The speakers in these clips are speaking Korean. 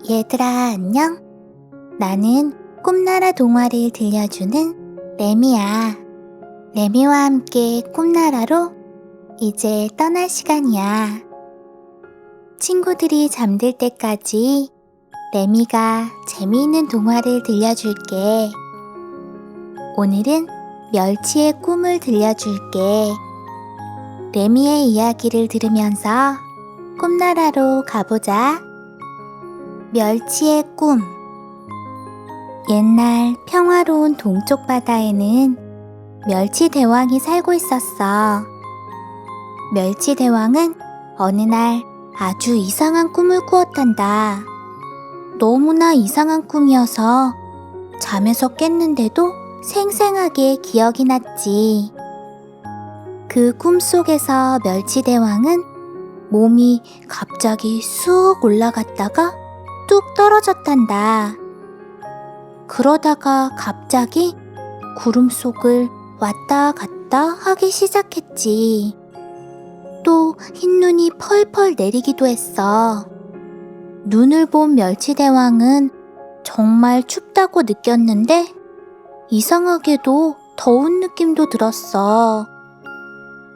얘들아, 안녕? 나는 꿈나라 동화를 들려주는 레미야. 레미와 함께 꿈나라로 이제 떠날 시간이야. 친구들이 잠들 때까지 레미가 재미있는 동화를 들려줄게. 오늘은 멸치의 꿈을 들려줄게. 레미의 이야기를 들으면서 꿈나라로 가보자. 멸치의 꿈. 옛날 평화로운 동쪽 바다에는 멸치 대왕이 살고 있었어. 멸치 대왕은 어느 날 아주 이상한 꿈을 꾸었단다. 너무나 이상한 꿈이어서 잠에서 깼는데도 생생하게 기억이 났지. 그 꿈 속에서 멸치 대왕은 몸이 갑자기 쑥 올라갔다가 뚝 떨어졌단다. 그러다가 갑자기 구름 속을 왔다 갔다 하기 시작했지. 또 흰눈이 펄펄 내리기도 했어. 눈을 본 멸치대왕은 정말 춥다고 느꼈는데 이상하게도 더운 느낌도 들었어.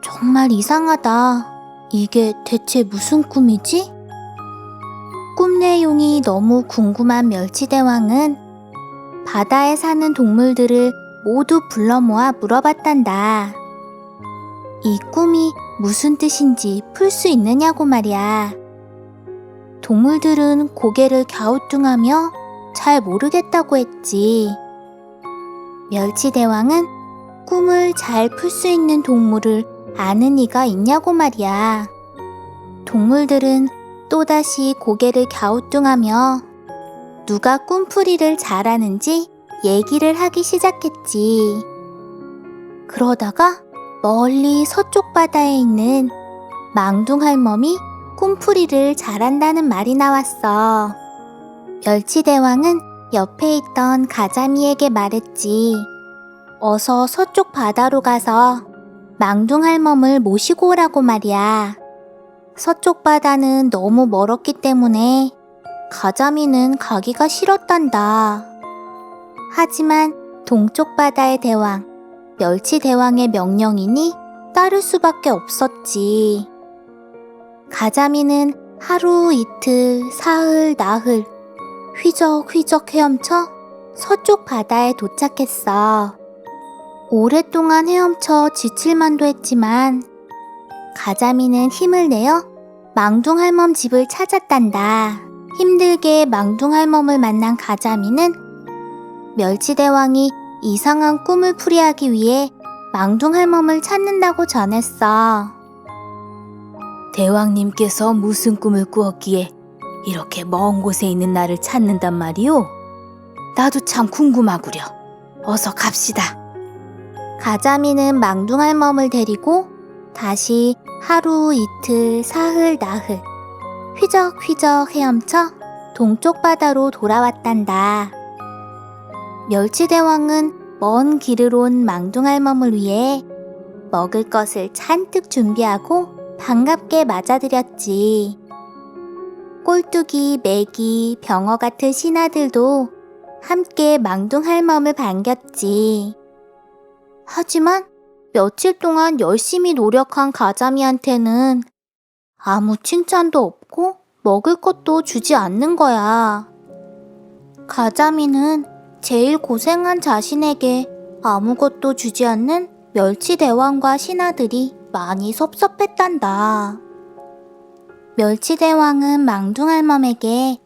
정말 이상하다. 이게 대체 무슨 꿈이지? 꿈 내용이 너무 궁금한 멸치대왕은 바다에 사는 동물들을 모두 불러 모아 물어봤단다. 이 꿈이 무슨 뜻인지 풀 수 있느냐고 말이야. 동물들은 고개를 갸우뚱하며 잘 모르겠다고 했지. 멸치대왕은 꿈을 잘 풀 수 있는 동물을 아는 이가 있냐고 말이야. 동물들은 또다시 고개를 갸우뚱하며 누가 꿈풀이를 잘하는지 얘기를 하기 시작했지. 그러다가 멀리 서쪽 바다에 있는 망둥할멈이 꿈풀이를 잘한다는 말이 나왔어. 멸치대왕은 옆에 있던 가자미에게 말했지. 어서 서쪽 바다로 가서 망둥할멈을 모시고 오라고 말이야. 서쪽 바다는 너무 멀었기 때문에 가자미는 가기가 싫었단다. 하지만 동쪽 바다의 대왕, 멸치대왕의 명령이니 따를 수밖에 없었지. 가자미는 하루 이틀, 사흘, 나흘 휘적휘적 헤엄쳐 서쪽 바다에 도착했어. 오랫동안 헤엄쳐 지칠만도 했지만 가자미는 힘을 내어 망둥할멈 집을 찾았단다. 힘들게 망둥할멈을 만난 가자미는 멸치대왕이 이상한 꿈을 풀이하기 위해 망둥할멈을 찾는다고 전했어. 대왕님께서 무슨 꿈을 꾸었기에 이렇게 먼 곳에 있는 나를 찾는단 말이오? 나도 참 궁금하구려. 어서 갑시다. 가자미는 망둥할멈을 데리고 다시 하루 이틀 사흘 나흘 휘적휘적 헤엄쳐 동쪽 바다로 돌아왔단다. 멸치대왕은 먼 길을 온 망둥할멈을 위해 먹을 것을 잔뜩 준비하고 반갑게 맞아들였지. 꼴뚜기, 메기, 병어 같은 신하들도 함께 망둥할멈을 반겼지. 하지만 며칠 동안 열심히 노력한 가자미한테는 아무 칭찬도 없고 먹을 것도 주지 않는 거야. 가자미는 제일 고생한 자신에게 아무것도 주지 않는 멸치대왕과 신하들이 많이 섭섭했단다. 멸치대왕은 망둥할멈에게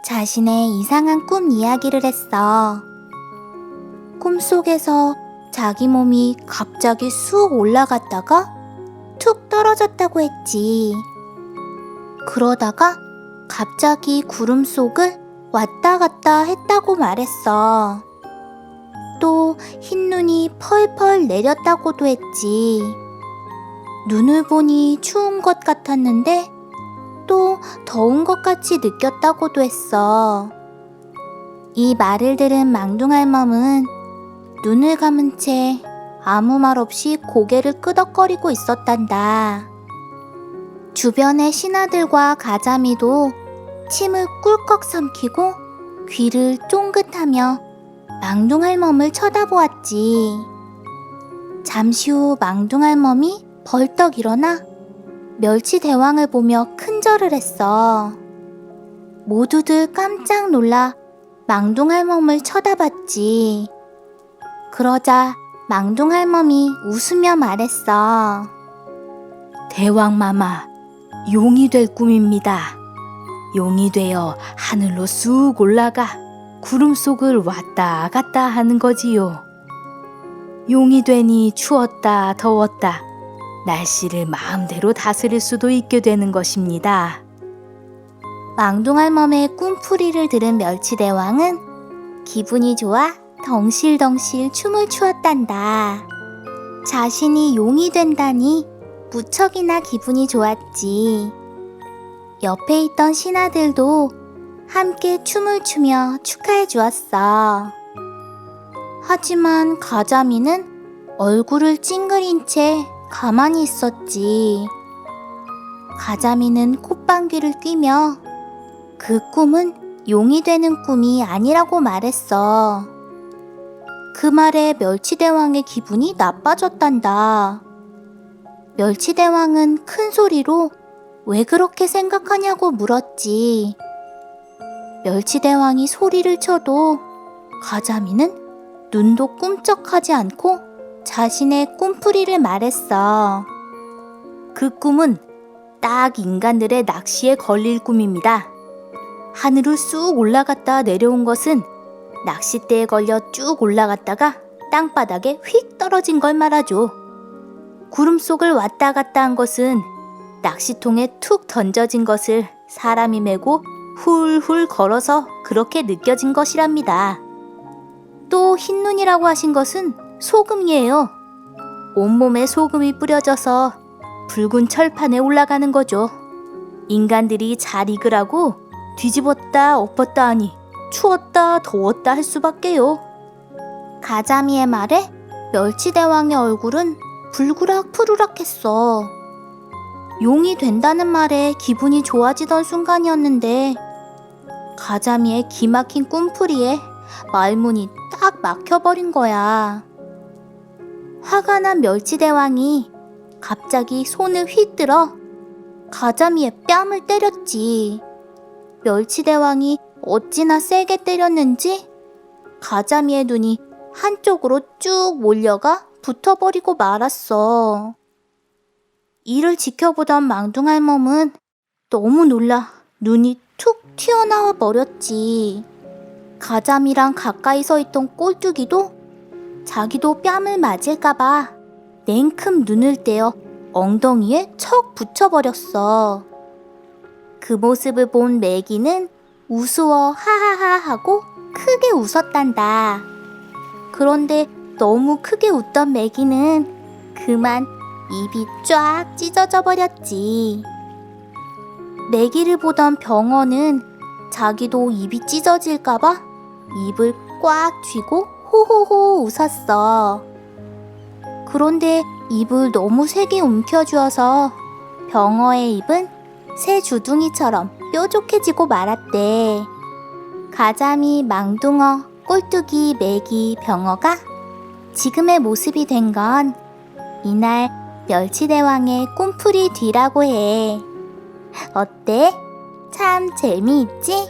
자신의 이상한 꿈 이야기를 했어. 꿈속에서 자기 몸이 갑자기 쑥 올라갔다가 툭 떨어졌다고 했지. 그러다가 갑자기 구름 속을 왔다 갔다 했다고 말했어. 또 흰눈이 펄펄 내렸다고도 했지. 눈을 보니 추운 것 같았는데 또 더운 것 같이 느꼈다고도 했어. 이 말을 들은 망둥할멈은 눈을 감은 채 아무 말 없이 고개를 끄덕거리고 있었단다. 주변의 신하들과 가자미도 침을 꿀꺽 삼키고 귀를 쫑긋하며 망둥할멈을 쳐다보았지. 잠시 후 망둥할멈이 벌떡 일어나 멸치대왕을 보며 큰절을 했어. 모두들 깜짝 놀라 망둥할멈을 쳐다봤지. 그러자 망둥할멈이 웃으며 말했어. 대왕마마, 용이 될 꿈입니다. 용이 되어 하늘로 쑥 올라가 구름 속을 왔다 갔다 하는 거지요. 용이 되니 추웠다 더웠다 날씨를 마음대로 다스릴 수도 있게 되는 것입니다. 망둥할멈의 꿈풀이를 들은 멸치대왕은 기분이 좋아 덩실덩실 춤을 추었단다. 자신이 용이 된다니 무척이나 기분이 좋았지. 옆에 있던 신하들도 함께 춤을 추며 축하해 주었어. 하지만 가자미는 얼굴을 찡그린 채 가만히 있었지. 가자미는 콧방귀를 뀌며 그 꿈은 용이 되는 꿈이 아니라고 말했어. 그 말에 멸치대왕의 기분이 나빠졌단다. 멸치대왕은 큰 소리로 왜 그렇게 생각하냐고 물었지. 멸치대왕이 소리를 쳐도 가자미는 눈도 꿈쩍하지 않고 자신의 꿈풀이를 말했어. 그 꿈은 딱 인간들의 낚시에 걸릴 꿈입니다. 하늘을 쑥 올라갔다 내려온 것은 낚싯대에 걸려 쭉 올라갔다가 땅바닥에 휙 떨어진 걸 말하죠. 구름 속을 왔다 갔다 한 것은 낚시통에 툭 던져진 것을 사람이 메고 훌훌 걸어서 그렇게 느껴진 것이랍니다. 또 흰눈이라고 하신 것은 소금이에요. 온몸에 소금이 뿌려져서 붉은 철판에 올라가는 거죠. 인간들이 잘 익으라고 뒤집었다 엎었다 하니 추웠다 더웠다 할 수밖에요. 가자미의 말에 멸치대왕의 얼굴은 불그락푸르락했어. 용이 된다는 말에 기분이 좋아지던 순간이었는데 가자미의 기막힌 꿈풀이에 말문이 딱 막혀버린 거야. 화가 난 멸치대왕이 갑자기 손을 휙 들어 가자미의 뺨을 때렸지. 멸치대왕이 어찌나 세게 때렸는지 가자미의 눈이 한쪽으로 쭉 몰려가 붙어버리고 말았어. 이를 지켜보던 망둥할멈은 너무 놀라 눈이 툭 튀어나와 버렸지. 가자미랑 가까이 서 있던 꼴뚜기도 자기도 뺨을 맞을까봐 냉큼 눈을 떼어 엉덩이에 척 붙여버렸어. 그 모습을 본 메기는 우스워 하하하 하고 크게 웃었단다. 그런데 너무 크게 웃던 메기는 그만 입이 쫙 찢어져 버렸지. 메기를 보던 병어는 자기도 입이 찢어질까봐 입을 꽉 쥐고 호호호 웃었어. 그런데 입을 너무 세게 움켜쥐어서 병어의 입은 새 주둥이처럼 뾰족해지고 말았대. 가자미, 망둥어, 꼴뚜기, 메기, 병어가 지금의 모습이 된 건 이날 멸치대왕의 꿈풀이 뒤라고 해. 어때? 참 재미있지?